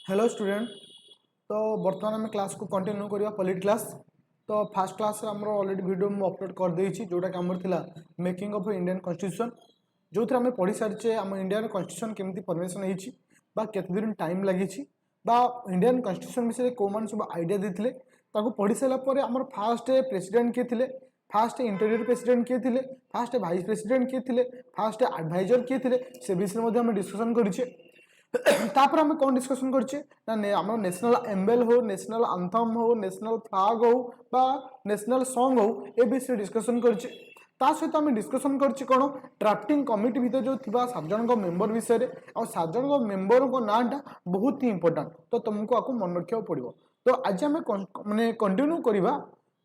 Hello student. तो बर्तमान आम क्लास को कंटिन्यू करवा पॉलिट क्लास। तो फास्ट क्लास आमर ऑलरेडी वीडियो मुझे अपलोड कर देछि जोटा कि आमर थिला मेकिंग ऑफ इंडियन कॉन्स्टिट्यूशन, जो थी आम पढ़ी सारी आम इंडियन कॉन्स्टिट्यूशन केमती फॉर्मेशन होती बा केते दिन टाइम लगी बा इंडियन कॉन्स्टिट्यूशन विषय को मान सब आइडिया देते पढ़ी सारापर आम फास्ट प्रेसिडेंट किए थे, फास्ट इंटीरियर प्रेसिडेंट किए थे, फास्ट वाइस प्रेसिडेंट किए थे, फास्ट एडवाइजर किए थे, से विषय में डिस्कसन करें। तापर आम कौन डिस्कसन करछे ना आम नेशनल एम्बल हो, नेशनल आंथम हो, नेशनल फ्लैग हो बा नेशनल सॉन्ग हो, ए विषय डिस्कसन करछे। ता सहित आम डिस्कसन करछे कौन ड्राफ्टिंग कमिटी भीतर जो थिबा 7 जन मेंबर विषय और 7 जन मेंबर को नाटा बहुत ही इंपोर्टेंट, तो तुमको आपको मन रखा पड़ो। तो आज आम माने कंटिन्यू करवा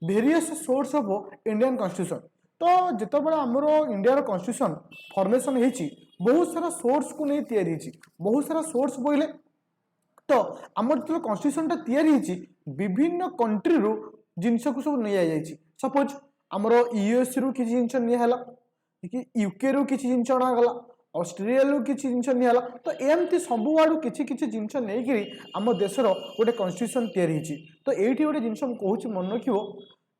various source of Indian constitution. तो जितेबाला आमर इंडिया कॉन्स्टिट्यूशन फॉर्मेशन होती बहुत सारा सोर्स को नहीं तैयारी होती, बहुत सारा सोर्स बोले तो आमर जो कॉन्स्टिट्यूशन टा तैयारी होती विभिन्न कंट्री रु जिनस को सब नहीं जाइए। सपोज आमर यूएस रु किसी जिनस नहीं, यूके रु किसी जिनस अणागला, ऑस्ट्रेलिया रु किसी जिनस नहीं, तो एमती सब आड़ू किसी किसी जिनस नहीं आम देशर गोटे कॉन्स्टिट्यूशन तैयारी होती। तो ये गोटे जिनस कहूँ मन रखियो,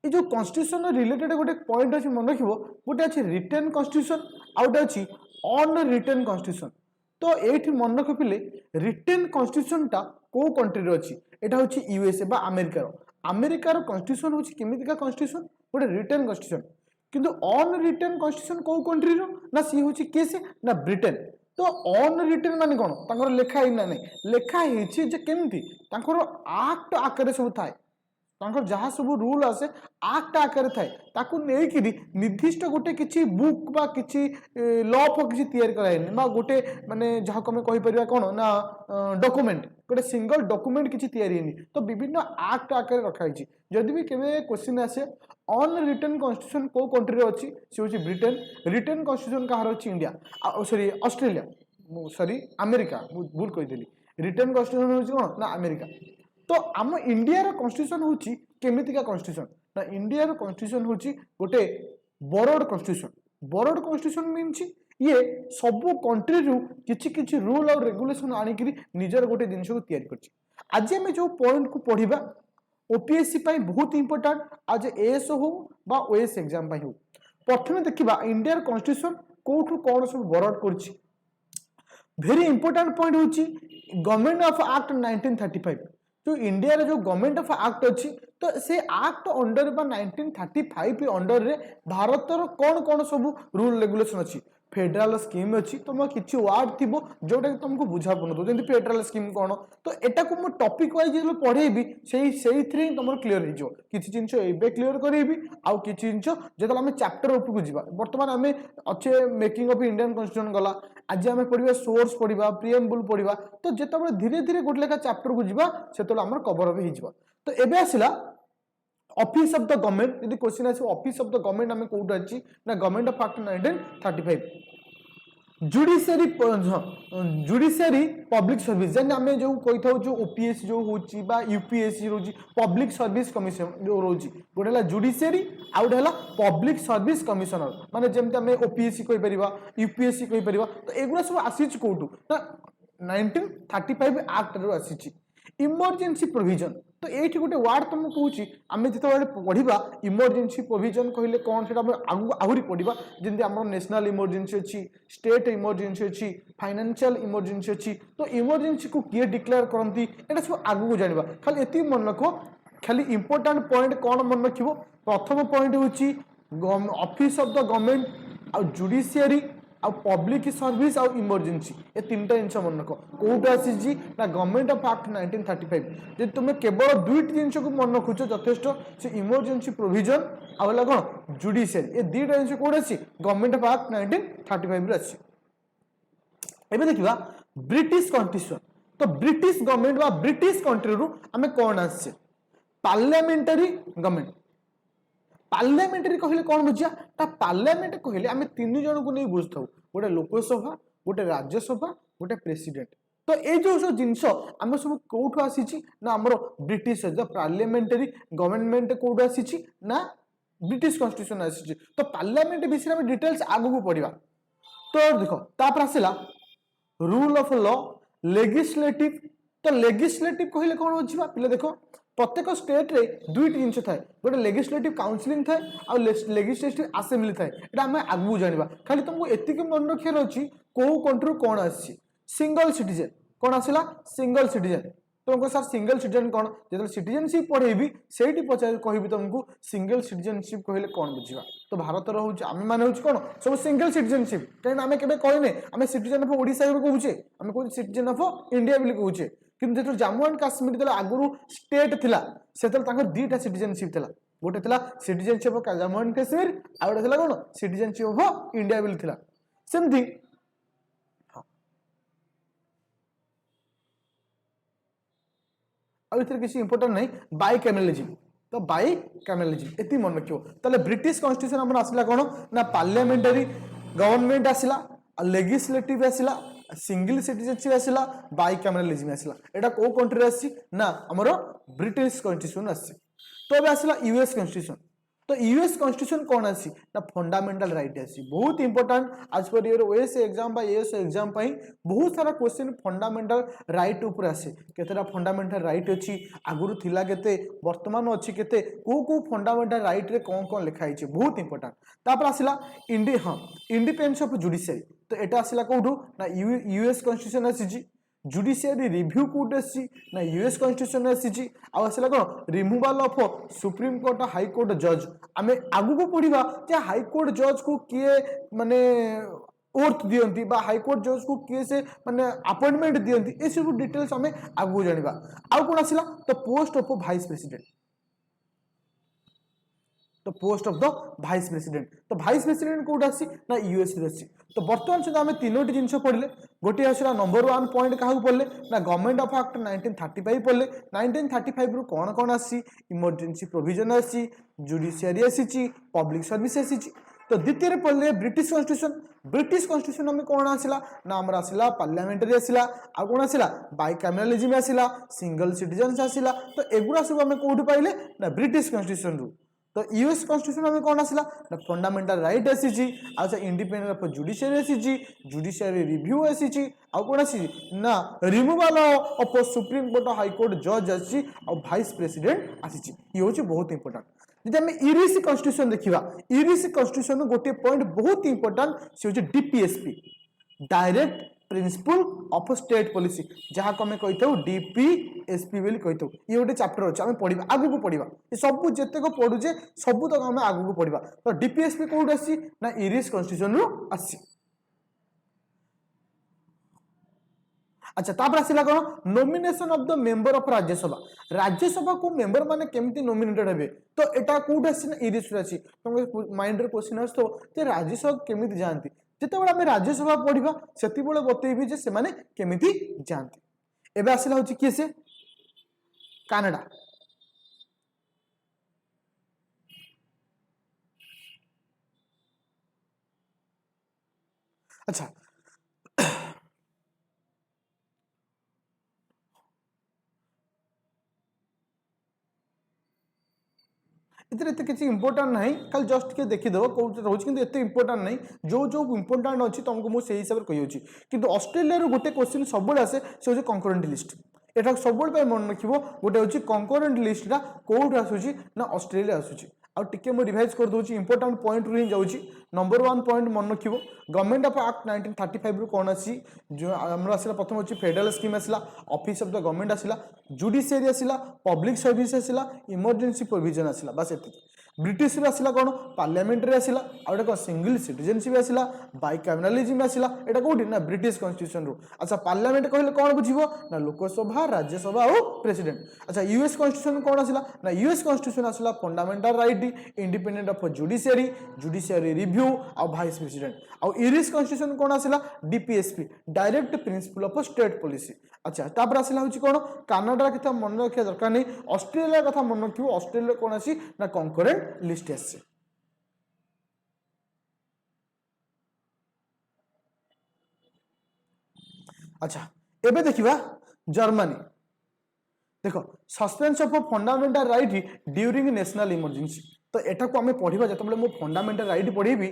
ये जो कॉन्स्टिट्यूशन रिलेटेड गोटे पॉइंट अच्छे मन रखियो, गोटे अच्छे रिटेन कॉन्स्टिट्यूशन आ गोटे अच्छी अन रिटेन कॉन्स्टिट्यूशन। तो ये मन रख पिले रिटेन कॉन्स्टिट्यूशन टा को कंट्री अच्छी, यहाँ हूँ यूएसए बा अमेरिकार कॉन्स्टिट्यूशन हूँ केमितिका कॉन्स्टिट्यूशन गोटे रिटेन कॉन्स्टिट्यूशन, किंतु अन रिटेन कॉन्स्टिट्यूशन को कंट्री ना सी हूँ केस ना ब्रिटेन। तो अन रिटेन माने कौन तांकर लेखा ही ना नहीं लेखा ही केमती तांकर आक्ट आकार सब थाए, जहाँ सब रूल आसे आक्ट आकार थाए ताकू नेकिरी निर्दिष्ट गोटे किसी बुक बा किसी लॉ फॉ किसी तैयारी कराइनि बा गोटे माने जहाँ को कहि परिबा कोन ना डॉक्यूमेंट गोटे सिंगल डॉक्यूमेंट किसी तैयारी नहीं। तो विभिन्न आक्ट आकार रखा है। जदि भी केबे क्वेश्चन आसे अन रिटन कॉन्स्टिट्यूशन को कंट्री रे अछि से होछि ब्रिटेन, रिटन कॉन्स्टिट्यूशन कहार अछि India sorry Australia sorry America भूल कहिदेली, रिटन कॉन्स्टिट्यूशन होछि कोन ना अमेरिका। तो आम इंडिया कॉन्स्टिट्यूशन हूँ केमितिका कॉन्स्टिट्यूशन ना इंडिया कॉन्स्टिट्यूशन हूँ गोटे border constitution. Border constitution means ये सब कंट्री रु किछि किछि रूल और रेगुलेशन आनिक निजर गोटे जिनस को तैयारी करछि। आज आम जो पॉइंट को पढ़ा ओपीएससी बहुत इंपोर्टेंट आज एएस हो बा ओएस एग्जाम हो। प्रथम देखा इंडिया कॉन्स्टिट्यूशन कौटू कौन सब बॉर्डर करछि। वेरी इंपोर्टेंट पॉइंट हूँ गवर्नमेंट ऑफ एक्ट 1935 जो इंडिया रे जो गवर्नमेंट ऑफ एक्ट अच्छी, तो से एक्ट अंडर बा 1935 अंडर रे भारतर कौन कौन सब रूल रेगुलेशन अच्छी। फेडरल स्कीम अच्छी, तुम किसी वार्ड थी जोटा कि तुमको बुझा पड़ो जमी फेडरल स्कीम कौन, तो एटा को मुझे टॉपिक वाइज जो पढ़ेबी से तुम क्लीयर हो किसी जिन क्लीयर करेबी आउ किसी जिन जो आम चैप्टर उपरको जावा। बर्तमान आम अच्छे मेकिंग ऑफ इंडियन कॉन्स्टिट्यूशन गला, आज आम पढ़ा सोर्स पढ़ा प्रिएम्बल पढ़ा, तो जिते धीरे धीरे गोटे लेखा चैप्टर को जावा से आम कवर अप हो। तो एबे आसला ऑफिस ऑफ द गवर्नमेंट। यदि क्वेश्चन आसे ऑफिस ऑफ द गवर्नमेंट आम कौट अच्छी ना government of act 1935 judiciary judiciary public service जेन आम जो कही था जो ओपीएस जो होची बा यूपीएससी रोची पब्लिक सर्विस कमिशन जो रोची गोटे है जुडिशियरी आउ गोटे है पब्लिक सर्विस कमिशनर माने जमते आम ओपीएससी कहि परिबा यूपीएससी कहि परिबा। तो एगुड़ा सब आसीच कोटू ना 1935 एक्ट रो आसीची। इमरजेंसी प्रोविजन तो ये गोटे वार्ड तुम कहूँ आम जो पढ़ा इमरजेंसी प्रोविजन कहले कौन से आहरी पढ़ा जमी आम नेशनल इमरजेंसी अच्छी, स्टेट इमरजेंसी अच्छी, फाइनेंशियल इमरजेंसी अच्छी। तो इमरजेंसी को किए डिक्लेयर करती ये सब आगू जाना खाली ये मन रख। खाली इंपोर्टेंट पॉइंट कौन मन रख प्रथम पॉइंट हूँ ऑफिस ऑफ द गवर्नमेंट आउ जुडिशियरी आ पब्लिक सर्विस आ इमरजेंसी ये तीनटा जिन मन रख कौट आसी ना गवर्नमेंट ऑफ एक्ट 1935। जब तुम केवल दुईट जिन को मन रखुच यथेष्ट से इमरजेंसी प्रोविजन आला कौन जुडिशियरी ये दुईटा जिन कौट आसी गवर्नमेंट ऑफ एक्ट 1935 आसी। एबे देखिबा ब्रिटिश कॉन्स्टिट्यूशन। तो ब्रिटिश गवर्नमेंट बा ब्रिटिश कंट्री रु आमे कौन आसे पार्लियामेंटरी गवर्नमेंट। पार्लियामेंटरी कहले कौन बुझिया ता पार्लियामेंट कहले आमे तीन जन को नहीं बुझथौ गोटे लोकसभा गोटे राज्यसभा गोटे प्रेसिडेंट। तो ये जो सब जिनस आम सब कौट आसी ना आमर ब्रिटिश जो पार्लियामेंटरी गवर्नमेंट कौट आसी ना ब्रिटिश कॉन्स्टिट्यूशन आसी। तो पार्लियामेंट विषय में डिटेल्स आगू पढ़ा। तो देख तापर आसला रूल ऑफ लॉ लेजिस्लेटिव तो लेजिस्लेटिव कहले कौन होची बा पिले देखो प्रत्येक स्टेट रे दुईट जिनस थाए गोटे लेजिस्लेटिव काउंसिलिंग थाए आ लेजिस्लेटिव असेंबली थाए एटा हम आगु जानिबा खाली तुमको एतिके मन रखियार अछि को कंट्री कोन आसी सिंगल सिटीजन कोन आसिला सिंगल सिटीजन तुमको सर सिंगल सिटीजन कौन जो सिटीजनशिप पढ़ेबी से पचार कहि तुमको सिंगल सिटीजनशिप कहले कौन बुझा तो भारत आम मैंने कौन सब सिंगल सिटीजनशिप कहीं आम के कहने आम सिटीजन ऑफ ओडिशा कहूचे आम कह सिटीजन ऑफ इंडिया बोली कहूचे कि जो जम्मू एंड काश्मीर जो आगुरी स्टेट थिला से दीटा सिटीजनशिप थिला गोटे थिला citizenship of Jammu and Kashmir आ गोटे थिला कौन सिटीजनशिप ऑफ इंडिया बोली थिला सेमती किसी इंपोर्टेंट नहीं बाइकैमरलिज्म तो बाइकैमरलिज्म एति मन रखियो ताले ब्रिटिश कॉन्स्टिट्यूशन हमर आसिला कोन ना पार्लियामेंटरी गवर्नमेंट आसिला लेजिस्लेटिव आसिला सिंगल सिटीजनशिप आसिला बाइकैमरलिज्म आसिला एटा को कंट्री आसी ना हमर ब्रिटिश कॉन्स्टिट्यूशन आसी तो अब आसिला यूएस कॉन्स्टिट्यूशन तो यूएस कॉन्स्टिट्यूशन कौन आसी ना फंडामेंटल राइट आसी बहुत इंपोर्टेंट आज पर योर ओएस एग्जाम बा एएस एग्जाम पई बहुत सारा क्वेश्चन फंडामेंटल राइट ऊपर आसे केतेरा फंडामेंटल राइट अछि आगुरु थिला केते वर्तमान अछि केते को फंडामेंटल राइट रे कोन कोन लिखा हिचे बहुत इंपोर्टेंट तापर आसिला इंडिपेंडेंस ऑफ जुडिशियरी तो एटा आसिला कोठू ना यूएस कॉन्स्टिट्यूशन आसी जुडिशियरी रिव्यू कोर्ट आसी ना यूएस कॉन्स्टिट्यूशन आसी आसला कौन removal of supreme court high court जज आम आगु को पढ़ा जे हाई कोर्ट जज को किए माने ओर्थ दियंती बा हाई कोर्ट जज को किए से माने अपॉइंटमेंट दियंती ए सब डिटेल्स आम आगु जानिबा आउ कोन आसिला तो पोस्ट ऑफ वाइस प्रेसिडेंट तो post of the vice president तो वाइस प्रेसिडेंट कोड आसी ना यूएस रे आसी तो वर्तमान सुधा आम तीनोटी जिनस पढ़ले गोटे आसला नंबर 1 पॉइंट क्या पढ़ले ना गवर्नमेंट ऑफ एक्ट 1935 पढ़ले 1935 रु कौन कौन आसी इमरजेंसी प्रोविजन आसी जुडिशियरी आसी पब्लिक सर्विस आसी तो द्वितीय पढ़ले ब्रिटिश कॉन्स्टिट्यूशन आम कौन आसला ना आमर आसला पार्लियामेंटरी आसला आ कौन आसला बाइकैमरलिज्म आसला सिंगल सिटीजन आसला तो एगुड़ा सब आम कौटू पाइले ना ब्रिटिश कॉन्स्टिट्यूशन रु तो यूएस कॉन्स्टिट्यूशन में कौन आसला ना फंडामेंटल राइट आसी अच्छा इंडिपेंडेंट ऑफ जुडिशियरी आसी जुडिशियरी रिव्यू आसी आ कौन आसी ना removal of supreme court high court जज आसी और वाइस प्रेसिडेंट आसी ये हूँ बहुत इंपोर्टेंट जब आम इरिश कॉन्स्टिट्यूशन देखा इरिश कॉन्स्टिट्यूशन गोटे पॉइंट बहुत इंपोर्टेंट से हूँ DPSP direct principle of state policy जहाँ को कही था डीपीएसपी बोली कही ये गोटे चैप्टर अच्छे आम पढ़ा आगू को पढ़ा सब जिते पढ़ुचे सब तक आम आगू को पढ़ा तो डीपीएसपी कौट आसी ना इरिश कॉन्स्टिट्यूशन रु आसी अच्छा तापर आसिला कौन nomination of the member of Rajya Sabha को मेंबर माने केमती नॉमिनेटेड हेबे तो एटा कोड आसी ना इरिश आसी तुम माइंड रे क्वेश्चन आसतो जे राज्यसभा केमिति जानती जिते आम राज्यसभा पढ़ा से बतईबी जे सेमाने केमिति जानती एबे आसिला होची किए से कनाडा अच्छा इतने किसी इंपोर्टेंट नहीं खाली जस्ट के देखीदेव कौन रोज कि एत इंपोर्टेंट नहीं जो जो इंपोर्टेंट अच्छी तुमको मुझे हिसाब से कही कि ऑस्ट्रेलिया गोटे क्वेश्चन सब आसे से हूँ कंकरेंट लिस्ट एटा सब मन रख गोटे हूँ कंकरेंट लिस्टा कौट आसूँ ना ऑस्ट्रेलिया आसूँ आउ टिके मु रिवाइज कर दूची इंपोर्टेंट पॉइंट रु ही जाऊँगी नंबर 1 पॉइंट मन रख गवर्नमेंट ऑफ एक्ट 1935 रु कौन आसी जो आमर आसला प्रथम अच्छी फेडरल स्कीम आसला ऑफिस ऑफ द गवर्नमेंट आसला जुडिशियरी आसला पब्लिक सर्विस आसला इमरजेंसी प्रोविजन आसला बस एति ब्रिटिश रे आसला कौन पार्लियामेंट आसला आउटे कौन सिंगल सिटीजनशिप आसला बाइकैमरलिज्म आसला एटा कोठी ना ब्रिटिश कॉन्स्टिट्यूशन रु अच्छा पार्लियामेंट कहले कौन बुझिबो ना लोकसभा राज्यसभा और प्रेसिडेंट अच्छा यूएस कॉन्स्टिट्यूशन कौन आसला ना यूएस कॉन्स्टिट्यूशन आसला fundamental right independent of judiciary review और वाइस प्रेसिडेंट और इरिश कॉन्स्टिट्यूशन कौन आसला DPSP direct principle of state policy अच्छा तापर आसला होची कौन कनाडा कथा मन रखिया दरकार नहीं ऑस्ट्रेलिया कथा मन रखियो ऑस्ट्रेलिया कौन आसी ना कंकरेंट लिस्ट आसी अच्छा एबे देखिबा जर्मनी देखो suspense of fundamental right during national emergency तो एटा को आमे पढ़िबा जतबले मो फंडामेंटल राइट पढ़िबी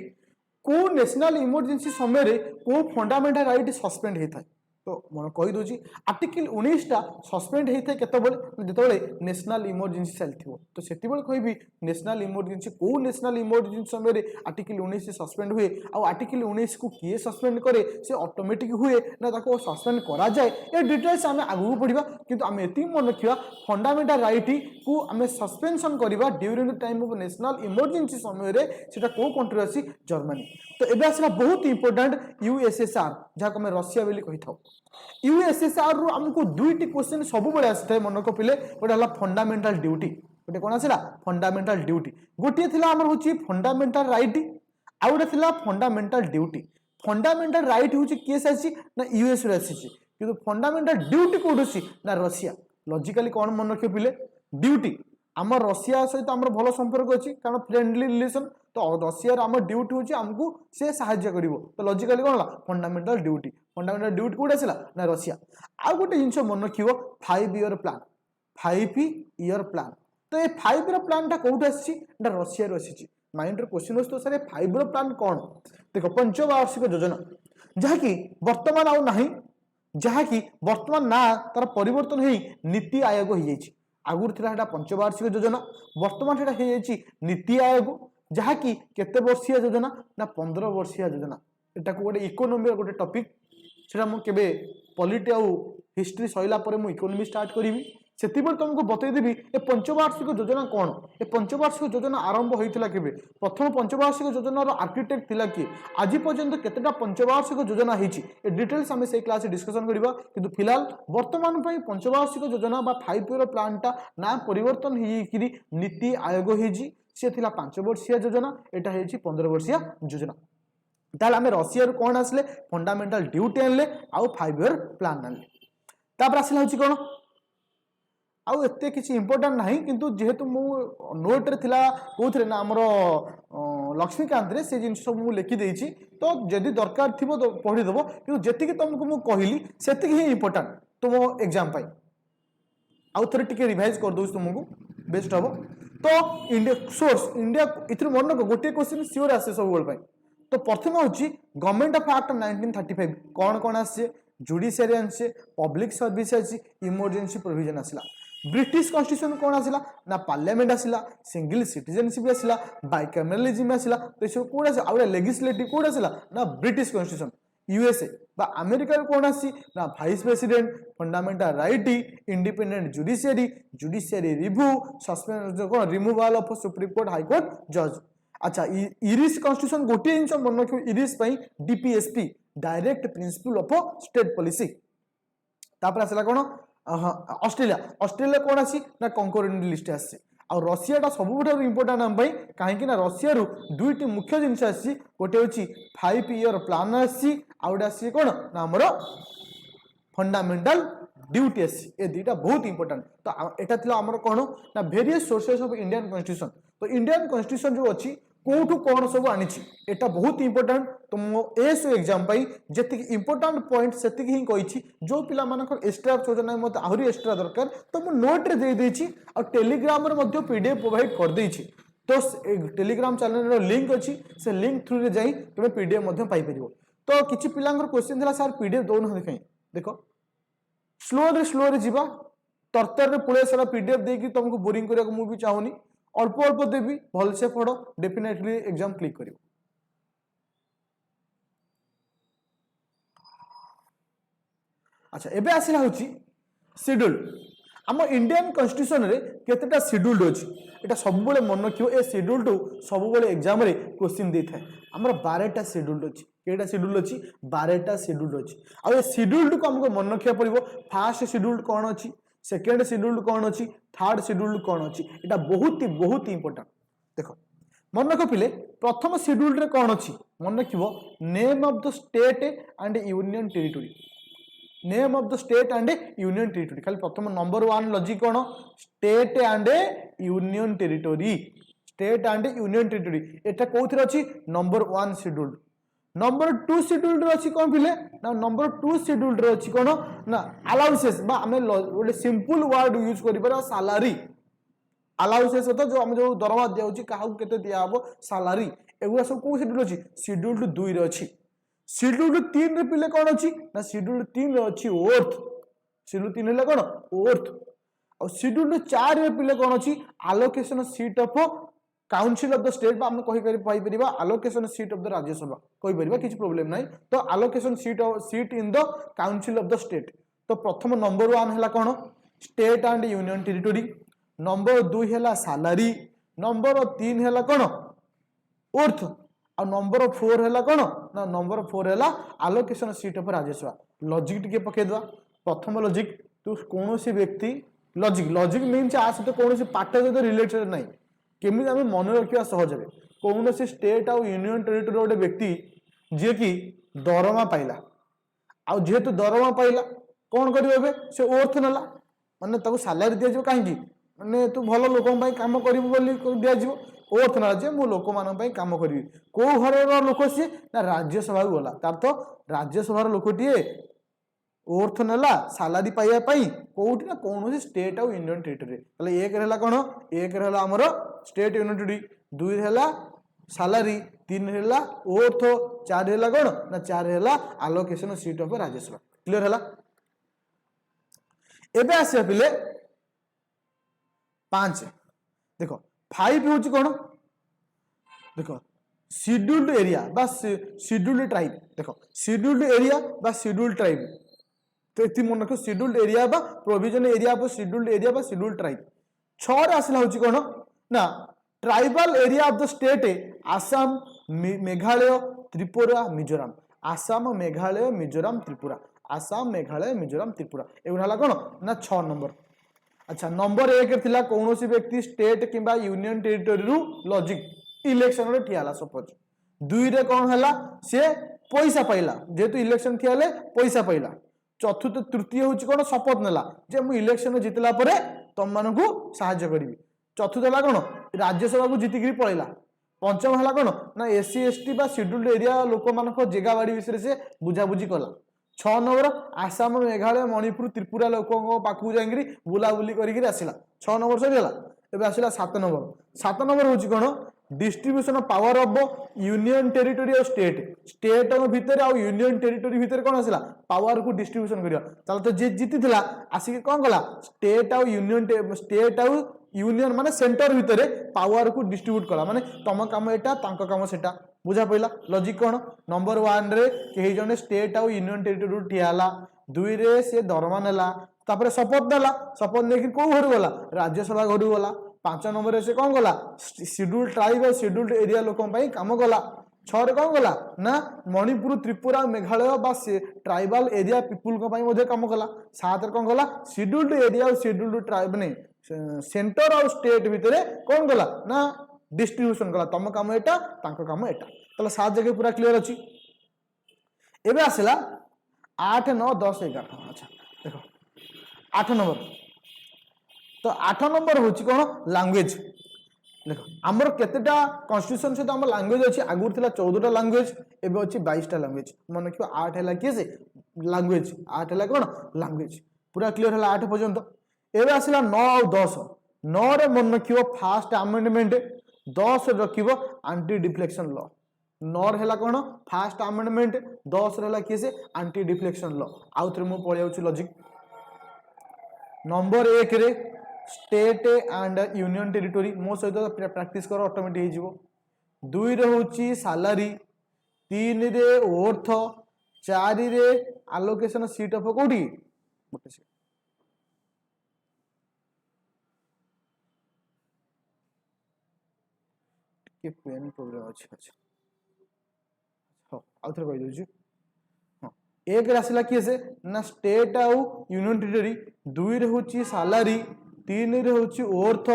को नेशनल इमरजेंसी समय रे को फंडामेंटल राइट सस्पेंड हेता तो मन कही दूसरी आर्टिकल 19 सस्पेंड होता है केतबले जितेबाला नेशनल इमरजेंसी चलती तो से कहि नेशनल इमरजेंसी कौ नेशनल इमरजेंसी समय आर्टिकल 19 सस्पेंड हुए आर्टिकल 19 को किए सस्पेंड करे से ऑटोमेटिक हुए ना ताको सस्पेंड करा जाए ये डिटेल्स आम आगू पढ़ा किंतु आम एति मन रखा फंडामेंटल राइट को आम सस्पेंशन करवा during the time of national emergency समय से कौ कंट्री अच्छी जर्मनी तो एबे आसला बहुत इंपोर्टेंट यूएसएसआर जहाँ आम रशिया बोली कही था यूएसएसआर रु हमको दुईटी क्वेश्चन सब बड़े आसता है मन को पिले गोटे है फंडामेंटल ड्यूटी गोटे कौन आसला फंडामेंटल ड्यूटी गोटे थी आम हूँ फंडामेंटल राइट आउ गोटे थी फंडामेंटल ड्यूटी फंडामेंटल राइट हूँ केस आसी ना यूएस आसी कि फंडामेंटल ड्यूटी कौट अच्छी ना रशिया लॉजिकली कौन मन रखे पिले ड्यूटी आम रशिया सहित आम भल संपर्क अच्छी कारण फ्रेंडली रिलेशन तो रशिया आम ड्यूटी हूँ आमको से साहाय्य कर तो लॉजिकली कौन है फंडामेंटल ड्यूटी कौट आसला ना रशिया आउ गोटे जिनस मन रख 5 ईयर प्लान 5 ईयर प्लान तो ये 5 ईयर प्लान कौट आसी रशिया आसी माइंड क्वेश्चन हो तो सर 5 ईयर प्लान कौन देख पंचवार्षिक योजना जहाँकि वर्तमान आउ ना जहाँकि वर्तमान ना तार परिवर्तन हो नीति आयोग हो आगुरी थी पंचवार्षिक योजना वर्तमान से नीति आयोग जहाँकि केते वर्षीय योजना ना 15 वर्षीय योजना एटा को गोटे इकोनोमी गोटे टॉपिक से मुझे पॉलिटी आउ हिस्ट्री सैला इकोनोमी स्टार्ट करी से तुमको बतईदेवी ए पंचवार्षिक योजना कौन ए पंचवार्षिक योजना आरंभ होता केबे प्रथम पंचवार्षिक योजनार आर्किटेक्ट थिला किए आज पर्यंत केतेटा पंचवार्षिक योजना होती ए डिटेल्स आम से क्लास डिस्कसन करबा किंतु फिलहाल वर्तमान पंचवार्षिक योजना बा 5 ईयर प्लानटा ना परिवर्तन होइकिरी नीति आयोग होइछि से थिला 5 वर्षीय योजना एटा होइछि 15 वर्षीय योजना ताल आम रशिया कौन आसले फंडामेंटल ड्यूटी आनले आउ 5 ईयर प्लान आनले तापर आसला होछि कोन आउ एते किसी इंपोर्टेंट नहीं किंतु जेहेतु मु नोट रे थिला कोथरे ना हमरो लक्ष्मीकांत रे से जिंस सब मु लिखि देछि तो जदी दरकार थिबो तो पढि देबो किंतु जेति कि तुमको मु कहिली सेति ही इंपोर्टेंट तुम एग्जाम पाई आउ थरे टिके रिवाइज कर दोस तुमको बेस्ट हबो तो इंडिया सोर्स इंडिया इथर मन को गोटे क्वेश्चन श्योर आसे सब वर्ल्ड पाई तो प्रथम होछि गवर्नमेंट ऑफ एक्ट 1935 कौन कौन आसे जुडिशियरी आसे पब्लिक सर्विस आसी इमरजेंसी प्रोविजन आसला ब्रिटिश कॉन्स्टिट्यूशन कौन आसला ना पार्लियामेंट आसला सिंगल सिटीजनशिप आसला बाइकैमरलिज्म आसला तो ये कौन आस लेजिस्लेटिव कौन आसला ना ब्रिटिश कॉन्स्टिट्यूशन यूएसए बा अमेरिका कौन आसी ना vice president fundamental right independent judiciary judiciary review suspend कौन removal of supreme court high court जज अच्छा इरिश कॉन्स्टिट्यूशन गोटे जिन मन रख Irish DPSP direct principle of state policy तापर आसला कौन ऑस्ट्रेलिया ऑस्ट्रेलिया कौन आसी ना कंकरेंट लिस्ट आसी और रशिया सब इंपोर्टेंट आम कहीं रशिया दुईटी मुख्य जिन आसी गोटे हूँ 5 ईयर प्लान आसी आउटे आसी कौन ना आमर फंडामेंटल ड्यूटी आसी ए दुईटा बहुत इंपोर्टेंट तो यहाँ आमर कौन ना various sources of Indian constitution तो इंडियन कॉन्स्टिट्यूशन जो अच्छी कौटू कौन सब आनी एटा बहुत इंपोर्टेंट तुम एस एग्जाम जी इंपोर्टेंट पॉइंट से ही कही जो पिला एक्स्ट्रा योजना मत आहरी एक्स्ट्रा दरकार तो मुझे नोट रे दे देछि और टेलीग्राम रे पीडीएफ प्रोवाइड कर देछि तो टेलीग्राम चैनल लिंक अच्छी से लिंक थ्रू रे जाई तुम पीडीएफ पाई परिबो तो किछि पिलांगर क्वेश्चन दिला सर पीडीएफ दोन कहीं देखो स्लो रे जीवा तरतर रे पुळे सारा पीडीएफ देकी तुमको बोरिंग करिया को मु भी चाहूनी अल्प अल्प देवी भलसे पढ़ डेफिनेटली एग्जाम क्लिक करियो अच्छा एबे आसिला होची शेड्यूल आम इंडियन कॉन्स्टिट्यूशन रे केतेटा शेड्यूल अछि एटा सब बेले मन रखियो ए शेड्यूल टू सब बेले एग्जाम रे क्वेश्चन दे थाए हमर 12टा शेड्यूल अछि केटा शेड्यूल अछि 12टा शेड्यूल अछि आ ए शेड्यूल को हमको मन रखिया पड़िबो फर्स्ट शेड्यूल कोन अछि सेकेंड शेड्यूल कौन अच्छी थर्ड शेड्यूल कौन अच्छी এটা बहुत इंपोर्टेंट देखो मन रख पिले प्रथम शेड्यूल रे कौन अच्छी मन रखिबो name of the state and union territory name of the state and union territory खाली प्रथम नंबर 1 लॉजिक कौन state and union territory state and union territory एटा कोथरे अच्छी नंबर 1 शेड्यूल नंबर 2 शेड्यूल रे अछि कोन पिले ना नंबर 2 शेड्यूल रे अछि कोन ना अलाउंसेस बा हमें गोटे सिंपल वर्ड यूज करि पर सैलरी अलाउंसेस तो जो हम जो दरमा दिया होछि काहू केते दिया हबो सैलरी एगुआ सब को शेड्यूल अछि शेड्यूल 2 रे अछि शेड्यूल 3 रे पिले कौन अच्छी ना शेड्यूल 3 रे अच्छी ओर्थ शेड्यूल 3 है कौन ओर्थ और शेड्यूल 4 रे पिले कौन अच्छी allocation seat of council of the state बा हम कहि परिबा allocation seat of the Rajya Sabha कहि परिबा किछ प्रॉब्लम नाही तो allocation seat in the council of the state तो प्रथम नंबर 1 हैला कोन state and union territory number 2 हैला सैलरी नंबर 3 हैला कोन अर्थ और नंबर 4 हैला कोन ना नंबर 4 हैला allocation seat of Rajya Sabha logic टिके पके दवा प्रथम लॉजिक तो कोनोसी व्यक्ति लॉजिक मीन्स आ सहित कोनोसी पार्ट सहित रिलेटेड नाही केमी आम मन रखा सहज कौन से स्टेट आउ यूनियन टेरिटोरी गोटे व्यक्ति जी कि दरमा पाइला आउ जेहेतु दरमा पाइला कौन करेंगे से ओर्थ नाला माने ताको सैलरी दिया कहीं माने तू भल लोक काम कर दिज्व ओर्थ नाला जे मु लोक मान काम करी कौ घर लोक सी ना राज्यसभा गला तार तो राज्यसभा लोकटे ओर्थ नाला सैलरी पाइबापी कौटी ना कौन स्टेट आउ यूनियन टेरिटोरी एक रहा कौन एक रहा आमर स्टेट यूनियन टेरिटोरी 2 है सैलरी 3 है ओर्थ 4 है कौन ना 4 है allocation seat of Rajya Sabha clear है एबे आसिया पिले 5 देखो 5 हूँ कौन देखो शेड्यूल्ड एरिया बा शेड्यूल्ड ट्राइब देखो शेड्यूल्ड एरिया बा शेड्यूल्ड ट्राइब तो ये मन रख शेड्यूल्ड एरिया बा प्रोविजन एरिया बा शेड्यूल्ड एरिया बा शेड्यूल्ड ट्राइब 6 रे आसला होची कोन ना tribal area of the state Assam Meghalaya Tripura Mizoram Assam Meghalaya Mizoram Tripura Assam Meghalaya Mizoram Tripura एगुला कोन ना 6 नंबर अच्छा नंबर 1 थिला कोनोसी व्यक्ति स्टेट किंबा यूनियन टेरिटोरी रु लॉजिक इलेक्शन रे ठियाला सपोज 2 रे कोन हला से पैसा पाइला जेतु इलेक्शन ठियाले पैसा पाइला चतुर्थ तृतीय हूँ कौन शपथ नेला जे मु इलेक्शन जितला परे तुम मान को साहाय्य करी चतुर्थ है कौन राज्यसभा को जीतिक पलैला पंचम है कौन ना एससी एसटी बा शेड्यूल्ड एरिया लोक मान जगह बाड़ी विषय से बुझाबुझी कला 6 नंबर आसाम मेघालय मणिपुर त्रिपुरा लोक पाखु जाइए बुलाबुली कर आसला 6 नंबर सरीगला एवं आसला 7 नंबर हूँ कौन distribution power of union territory और स्टेट भितर आउ यूनियन टेरिटोरी भितर कौन आसला पावर को डिस्ट्रीब्यूशन करिया चल तो जे जीति थिला आसिक कौन कला स्टेट आउ यूनियन माने सेंटर भितर पावर को डिस्ट्रीब्यूट कला माने तम काम एटा तांको काम सेटा बुझा पइला लॉजिक कौन नंबर 1 रे केही जने स्टेट आउ यूनियन टेरिटोरी ठियाला 2 रे से दरमा नेला तापरे शपथ देला शपथ नेकी को घर गला राज्यसभा घर गला 5 नंबर से कौन गला शेड्यूल्ड ट्राइब और शेड्यूल्ड एरिया लोक काम गला 6 रे कौन गला ना मणिपुर त्रिपुरा मेघालय बा ट्राइबल एरिया पीपुल को काम गला 7 रे कौन गला शेड्यूल्ड एरिया और शेड्यूल्ड ट्राइब ने सेंटर और स्टेट भितर कौन गला ना डिस्ट्रीब्यूशन गला तम काम एटा तांको काम एटा तले 7 जगह पूरा क्लियर अछि एबे आसला 8 9 10 11 अच्छा देखो 8 नंबर तो 8 नंबर हूँ कौन लैंग्वेज देख आमर केतेटा कॉन्स्टिट्यूशन सहित आम लैंग्वेज अच्छी आगुरी थी 14टा लैंग्वेज एवं अच्छी 22टा लैंग्वेज मन रखियो 8 है किए से लैंग्वेज 8 है कौन लैंग्वेज पूरा क्लियर है 8 पर्यंत एवं आसला 9 और 10 9 रे मन रखियो फास्ट अमेंडमेंट 10 रखियो एंटी डिफ्लेक्शन लॉ 9 है कौन फास्ट अमेंडमेंट 10 रहा किए से एंटी डिफ्लेक्शन लॉ आउ थे मुझे पढ़ी जाऊँ लॉजिक नंबर 1 रे स्टेट एंड यूनियन टेरिटोरी मो सहित प्रैक्टिस कर ऑटोमेटिक हो 2 रे होची सैलरी 3 रे ओर्थ 4 रे आलोकेशन सीट ऑफ कोडी के पेन प्रॉब्लम अछि अच्छा हो आउ थरे कहि दोछु हां एक रासिला किए से ना स्टेट आउ यूनियन टेरिटोरी 2 रे होची सैलरी 3 रे होची ओर्थ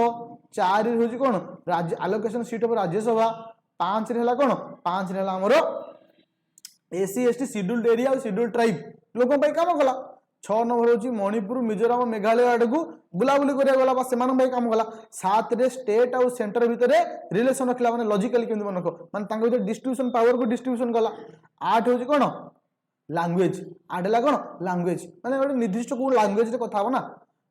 4 रे होची कोन राज्य आलोकेशन सीट ऑफ राज्यसभा 5 रे हला कोन 5 रे हला हमरो एससी एसटी शेड्यूल्ड एरिया और शेड्यूल्ड ट्राइब लोकन पई काम कला 6 नंबर होची मणिपुर मिजोरम मेघालय आडकू बुलाबुली करिया गला बा सेमान पई काम कला 7 रे स्टेट और सेंटर भितरे रिलेशन रखला माने लॉजिकली केमि मन को माने तांग भितर डिस्ट्रीब्यूशन पावर को डिस्ट्रीब्यूशन कला 8 होची कोन लैंग्वेज 8 हला कोन लैंग्वेज माने गोटे निर्दिष्ट को लैंग्वेज रे कथा हो ना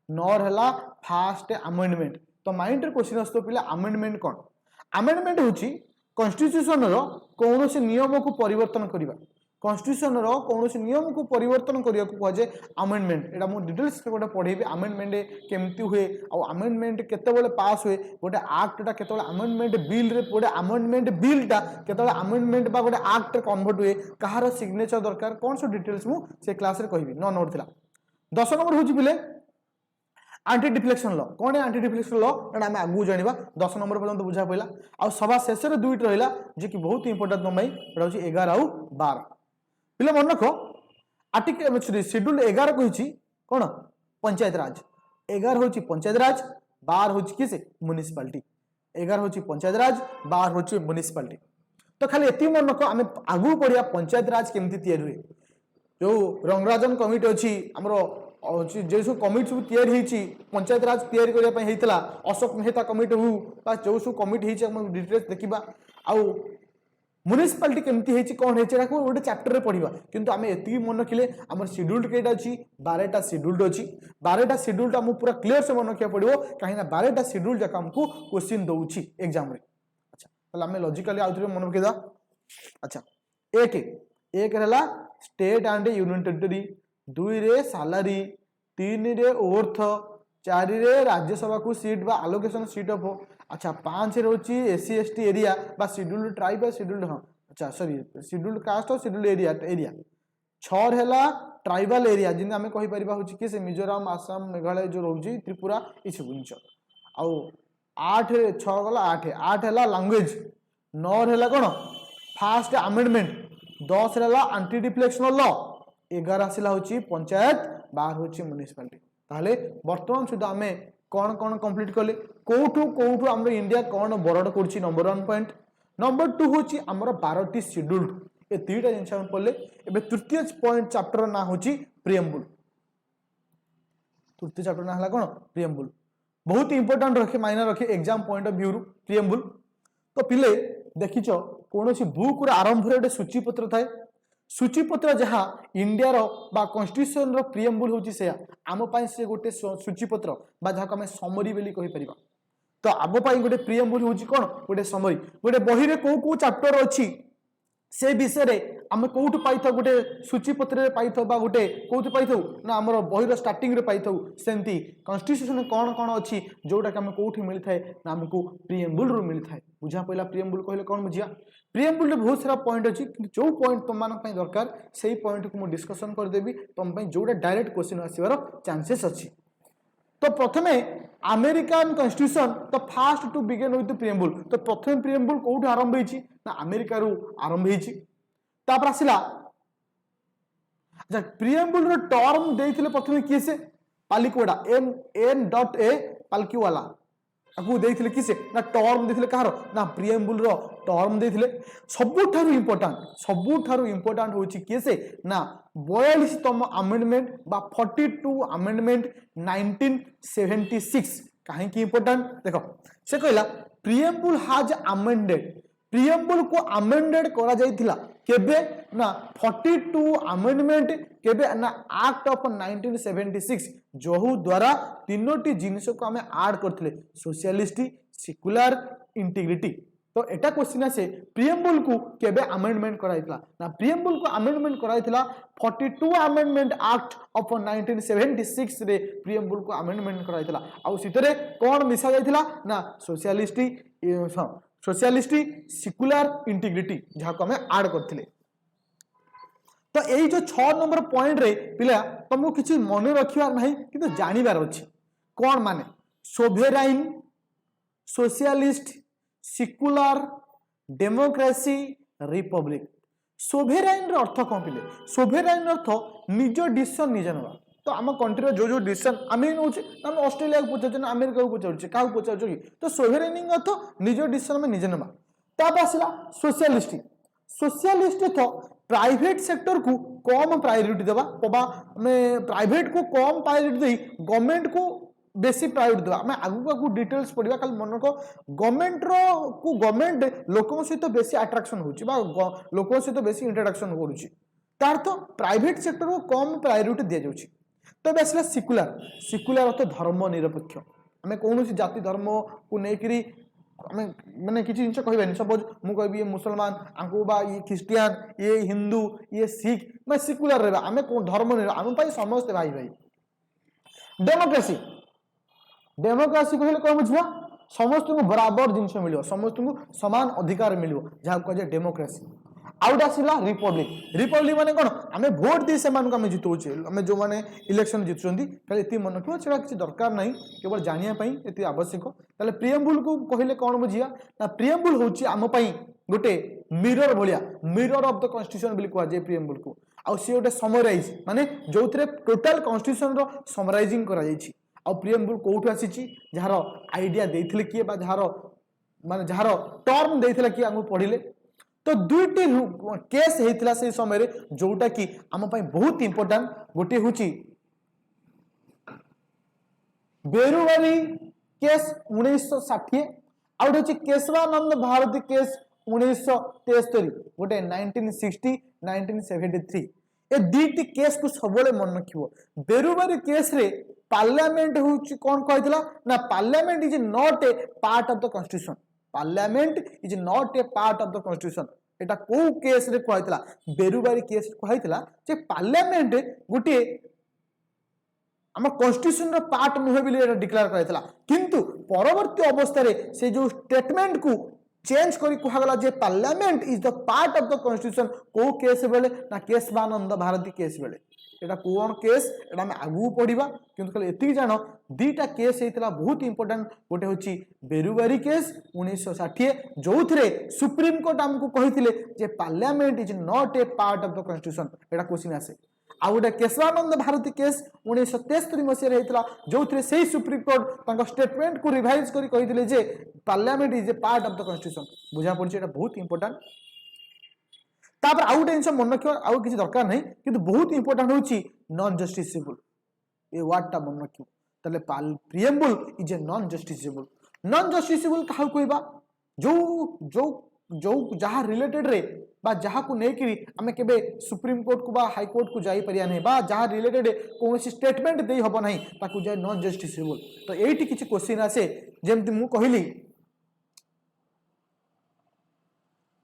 9 हला फास्ट अमेंडमेंट तो माइंड रे क्वेश्चन आस्तो पिला अमेंडमेंट कोन अमेंडमेंट होची कॉन्स्टिट्यूशन रो कोनोसी नियम को परिवर्तन करिबा कॉन्स्टिट्यूशन रो कौन नियम को परिवर्तन करने को कहुए अमेंडमेंट। एटा मु डिटेल्स गोटे पढ़ेबी अमेंडमेंट केमती हुए आ अमेंडमेंट केतेबेले पास हुए गोटे एक्टा केतेबेले अमेंडमेंट बिल रे गोटे अमेंडमेंट बिलटा केतेबेले अमेंडमेंट बा गोटे एक्ट कन्वर्ट हुए कहार सिग्नेचर दरकार कौन सब डिटेल्स मु से क्लास रे कहबी न नोट थिला। 10 नंबर होची बिले एंटी डिफ्लेक्शन लॉ कौन एंटी डिफ्लेक्शन लॉ एटा हम आगु जानिबा 10 नंबर पर्यंत बुझा पइला आ सभा शेष रे दुईट रहिला जे कि बहुत इंपोर्टेंट न भाई एटा होची 11 आ 12 पिले मन रखो आर्टिकल शेड्यूल 11 कहिची कोन पंचायत राज 11 होची पंचायत राज 12 होची किसे म्युनिसिपैलिटी 11 होची पंचायत राज 12 होची म्युनिसिपैलिटी। तो खाली एति मन रखो आमे आगु पड़िया पंचायत राज केमती तैयार हुए जो रंगराजन कमिटी अछि हमरो जे सब कमिटी सब तैयार होईची पंचायत राज तैयार करिया पई हेतला अशोक मेहता कमिटी हु बा जो सब कमिटी हेची हम डिटेल्स देखिबा आ म्युनिसिपैलिटी केमती हेची कोन हेची राखो गोटे चैप्टर रे पढिबा किंतु आमे एति मन रखिले हमर शेड्यूल केटा अछि 12टा शेड्यूल्ड अछि 12टा शेड्यूल्ड हम पूरा क्लियर से मन रखिया पड़िबो काहे ना 12टा शेड्यूल जका हमको क्वेश्चन दउछि एग्जाम रे। अच्छा तले हमें लॉजिकली आउथरे मन रखिदा। अच्छा एक रहला स्टेट एंड यूनियन टेरिटरी 2 रे सैलरी 3 रे ओर्थ 4 रे राज्यसभा को सीट बा एलोकेशन सीट ऑफ। अच्छा 5 रे होची एससी एसटी एरिया बा शेड्यूल्ड ट्राइब बा शेड्यूल्ड हां अच्छा सॉरी शेड्यूल्ड कास्ट और शेड्यूल्ड एरिया 6 हेला ट्राइबल एरिया जिन हमें कहि परिबा होची कि से मिजोरम आसाम मेघालय जो रहउची त्रिपुरा इ सब जिंस आ 8 रे 6 गला 8 हेला लैंग्वेज 9 हेला कोन फर्स्ट अमेंडमेंट 10 हेला एंटी डिफ्लेक्शन लॉ 11 आसिला होची पंचायत 12 होची म्युनिसिपैलिटी। ताले वर्तमान सुधा हमें कौन कौन कंप्लीट कले कोठू हमर इंडिया कौन बरड करछि नंबर 1 पॉइंट नंबर 2 होछि हमर 12टी शेड्यूल्ड ए तीटा जिंस हम पढ़ले। एबे तृतीय पॉइंट चैप्टर ना होछि प्रिएम्बल तृतीय चैप्टर ना हला कोन प्रिएम्बल बहुत इंपोर्टेंट रखे मायने रखे एग्जाम पॉइंट ऑफ व्यू रु प्रिएम्बल। तो पिले देखिचो कोनोसी बुक रे आरंभ रे सूचीपत्र थाए सूचीपत्र जहाँ इंडिया रो बा कॉन्स्टिट्यूशन रो प्रिएम्बल होची से आम पाई से गोटे सूचीपत्र बा जहाँ को आम समरी बेली कहि परिबा। तो आम पाई गोटे प्रिएम्बल होची कोन गोटे समरी गोटे बही रे को चैप्टर अछि से विषय रे आम कोउठ पाइथो गोटे सूचीपत्र रे पाइथो बा गोटे कोउठ पाइथो ना हमर बही रो स्टार्टिंग रे पाइथो सेंती कॉन्स्टिट्यूशन कोन कोन अछि जोटा के हम कोउठ मिल थाए ना हमको प्रिएम्बल रो मिल थाए। बुझा पहिला प्रिएम्बल कहले कोन बुझिया प्रिएम्बल रे बहुत सारा पॉइंट अछि जो पॉइंट तुम मान पई दरकार सेही पॉइंट को मु डिस्कशन कर देबी तुम पई जोटा डायरेक्ट क्वेश्चन आसीबार चांसेस अछि। तो प्रथमे अमेरिकन कॉन्स्टिट्यूशन तो first to begin with preamble तो प्रथम प्रिएम्बल कोउठ आरंभ होईची ना अमेरिका रु आरंभ होईची तापर आसिला। अच्छा प्रिएम्बल रो टर्म देइथिले प्रथमे किसे पालिकोडा N.A पालकीवाला आकु देइथिले किसे ना टर्म देइथिले कहारो ना प्रिएम्बल रो टर्म देइथिले। सबुठारु इंपोर्टेंट होची किसे ना 42तम अमेंडमेंट बा 42 अमेंडमेंट 1976 काहे की इंपोर्टेंट देखो से कहला प्रिएम्बल हैज अमेंडेड प्रिएम्बल को अमेंडेड करा जाइथिला केबे ना 42 अमेंडमेंट केबे ना एक्ट ऑफ 1976 जोहु द्वारा तीनोटी जिनिस को हमें ऐड करथिले सोशलिस्ट सेक्युलर इंटीग्रिटी। तो एटा क्वेश्चन आसे प्रिएम्बल को केबे अमेंडमेंट कराइतला ना प्रिएम्बल को अमेंडमेंट कराइतला 42 अमेंडमेंट एक्ट ऑफ 1976 रे प्रिएम्बल को अमेंडमेंट कराइतला आ सितरे कोन मिसा जाइतला ना सोशलिस्ट सेक्युलर इंटीग्रिटी जहा को हमें ऐड करथिले। तो एई जो 6 नंबर पॉइंट रे पिला तुमको किछि मन रखिबार नाही किंतु जानिबार अछि कोन माने सोभेराइन सोशलिस्ट सेक्युलर डेमोक्रेसी रिपब्लिक। सोभेराइन रो अर्थ कोन पिले सोभेराइन अर्थ निज डिसिजन निज नबा। तो आम कंट्री जो डिसिजन आम नौचे आम ऑस्ट्रेलिया को पचार अमेरिका को पचार क्या पचार कि तो सोभेराइन अर्थ निज डिसिजन आम निजे नबा। तब आसला सोशलिस्ट तो प्राइवेट सेक्टर को कम प्रायोरिटी देबा प्राइवेट को कम प्रायोरिटी दे गवर्नमेंट को बेसी प्रायोरिटी देबा। मैं आगु डिटेल्स पढ़िबा खाली मन को गवर्नमेंट लोकों सहित बेसी अट्रैक्शन होची बा लोकों सहित बेसी इंटरेक्शन करूची तार तो प्राइवेट सेक्टर को कम प्रायोरिटी दिया जाउची। तो बेसला सेक्युलर अर्थ धर्म निरपेक्ष आम कौन जाति धर्म को लेकर आम मैंने किसी जिन कह सपोज मुझे कहबी ये मुसलमान आंकु बा ये ख्रीस्टियान ये हिंदू ये सिख मैं सिकुलर रहा आम धर्म नहीं आम समस्ते भाई भाई डेमोक्रेसी डेमोक्रेसी कहले कौन बुझा समस्त को बराबर जिनस मिल समस्त को समान अधिकार मिल जहाँ कह डेमोक्रेसी आउट आसला रिपब्लिक रिपब्लिक माने कौन आम भोट दी से जितौचे आम जो मैंने इलेक्शन जितुंट खाली ये मन रखा से किसी दरकार ना केवल जानापी ये आवश्यक ताले प्रियम्बुल को कहले कौन बुझिया ना प्रियम्बुल हूँ आम गोटे mirror Bhaya mirror of the constitution बोली कहुए प्रियम्बुल को आउ सी गोटे समराइज माने जो टोटाल कॉन्स्टिट्यूशन रो समराइजिंग करा जायछि आउ प्रियम्बुल कोठु आसी जार आइडिया देथिले किए बा जार माने जार टर्म देथिले किए आगु पढ़िले तो दुईटी केस होता से समय जोटा कि आम बहुत इंपोर्टाट गोटे हूँ बेरुवारी केस 1960 आउ गोटे केशवानंद भारती केस 1973 गोटे 1960 1973 ए दुईटी केस को सब मन रख बेरुवारी केस रे पार्लियामेंट हूँ कौन कहला ना parliament is not a part of the constitution parliament is not a part of the constitution एटा को केस रे कहला बेरुवारी केस कहला जे पार्लियामेंट गोटे आम कॉन्स्टिट्यूशन रो पार्ट नुहे बिले एटा डिक्लेयर कहला किंतु परवर्ती अवस्था रे से जो स्टेटमेंट को चेंज करी कहगला जे parliament is the part of the constitution को केस बेले ना केशवानंद भारती केस बेले एटा कौन केस एटा हम आगु पढ़ा किंतु खाली एति जान दीटा केस होता बहुत इंपोर्टेंट गोटे हूँ बेरुवारी केस 1960 जो सुप्रीम कोर्ट आमको कहते parliament is not a part of the constitution Etah question आसे आ गोटे केशवानंद भारती केस 1973 मसीह होता जो से सुप्रीम कोर्ट स्टेटमेंट को रिवाइज करते parliament is a part of the constitution बुझा पड़ी बहुत इंपोर्टेंट तापर आउ गोटे जिन मन रख आउ किसी दरकार नहीं किंतु बहुत इंपोर्टेंट हूँ नॉन जस्टिसेबल ये वर्डटा मन रख ताले प्रियम्बुल इज ए नॉन जस्टिसेबल क्या कहबा जो जो जो जहाँ रिलेटेड रे बा जहाँ को लेकिन आम के सुप्रीम कोर्ट को बा हाई कोर्ट को जाई परिया नहीं बा जहाँ रिलेटेड कौन स्टेटमेंट दे हम ना ताकू जाए नॉन जस्टिसेबल तो ये किसी क्वेश्चन आसे जमती मु कहली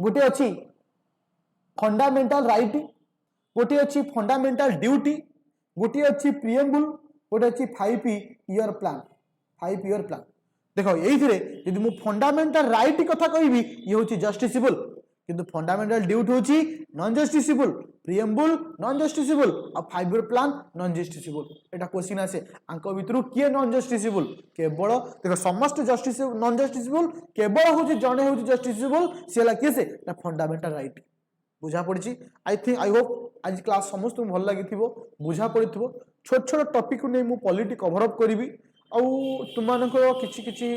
गोटे अच्छी फंडामेंटल राइट गोटे अच्छी फंडामेंटल ड्यूटी गोटे अच्छी प्रियम्बुल गोटे अच्छी 5 ईयर प्लान देखो ये मुझे फंडामेंटल राइट कथा कहि ये हूँ जस्टिसेबल किंतु फंडामेंटल ड्यूटी हूँ नॉन जस्टिसेबल प्रियम्बुल नॉन जस्टिसेबल और 5 ईयर प्लान नॉन जस्टिसेबल एटा क्वेश्चन आसे आंक भितर किए नॉन जस्टिसेबल केवल देखो समस्त जस्टिसेबल नॉन जस्टिसेबल केवल हूँ जड़े हूँ जस्टिसेबल सी किए से फंडामेंटल राइट बुझा पड़ी आई थिंक आई होप आज क्लास समस्त भल लगी बुझा पड़ी छोट छोट टॉपिक नहीं मुझे पॉलिटी कवर अप करी तुम किसी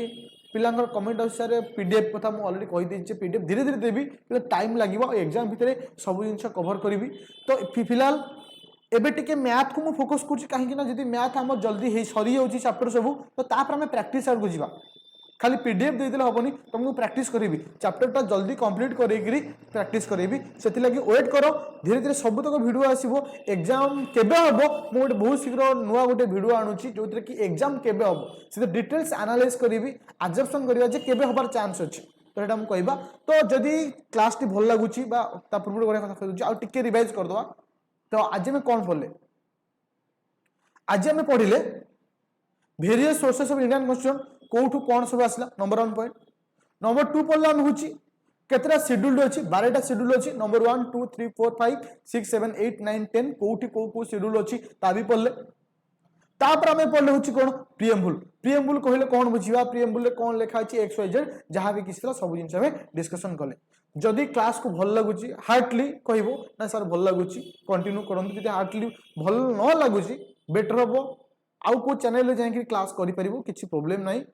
पिलांगर कमेंट अनुसार पीडीएफ कथा मुझे अलरेडी कहीदे पीडीएफ धीरे धीरे देवी टाइम लगे एग्जाम भितर सब जिन कवर करी तो फिलहाल एबे टिके मैथ को मुझे फोकस करूँ मैथ आम जल्दी सरी जाऊँगी चैप्टर सब तो आम प्रैक्टिस आगे जावा खाली पीडीएफ देदेले हेनी तुमको प्रैक्टिस करी चैप्टरटा जल्दी कंप्लीट करी प्रैक्टिस करी से वेट कर धीरे धीरे सबुतक वीडियो आसो एग्जाम केबे हम मुझे बहुत शीघ्र नुआ गोटे वीडियो आणुची जो कि एग्जाम केबे हम से डिटेल्स एनालाइज करी एब्जर्वेशन करिया जे केबे हबार चांस अछि तो एटा हम कहबा तो जदि क्लास टी भल लागुची बा ता पूर्व गोटे कथा कहूची आ टिके रिवाइज कर दवा तो आज हम कौन पढ़ले आज हम पढ़िले various sources of Indian constitution कोठू कौन सब आसला नंबर 1 पॉइंट नंबर 2 पढ़ला हम होची केतरा शेड्यूल अछि 12टा शेड्यूल अछि नंबर 1 2 3 4 5 6 7 8 9 10 कोठी को शेड्यूल अछि ता भी पढ़ले तापर हमें पढ़ले होची कोन प्रियम्बुल कहले कोन बुझिबा प्रियम्बुल रे कोन लिखा अछि एक्स वाई जेड जहां भी किसी सब जिन हमें डिस्कशन कले जदि क्लास को भल लगुची हार्टली कहबो ना सर भल लगुची कंटिन्यू करंतु जदि हार्टली भल न लगुची बेटर हबो आउ को चैनल रे जाके क्लास करि परिबो किछि प्रॉब्लम नाही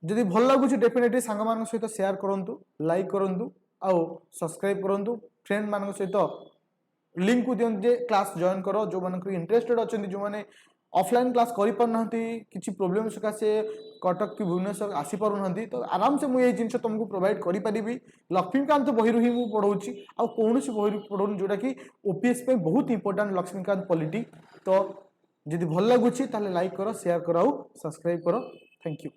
जदि भल लगुची डेफिनेटली सांग मान सहित शेयर करंतु लाइक करंतु आउ सब्सक्राइब करंतु फ्रेंड मान सहित लिंक को दियन जे क्लास जॉइन करो जो मान इंटरेस्टेड अछंती जो माने ऑफलाइन क्लास करि पर नहंती किछि प्रॉब्लम सका से कटक की भुवनेश्वर आसी पारु नहंती तो आराम से मु ये जिंस तुमको प्रोवाइड करि परिबी लक्ष्मीकांत बहिरु ही मु पढौची आ कोनोसी बहिरु पढौन जोटा कि ओपीएस पे बहुत इंपोर्टेंट लक्ष्मीकांत पॉलिटी तो जदि भल लगुची ताले लाइक करो शेयर करो सब्सक्राइब करो थैंक यू।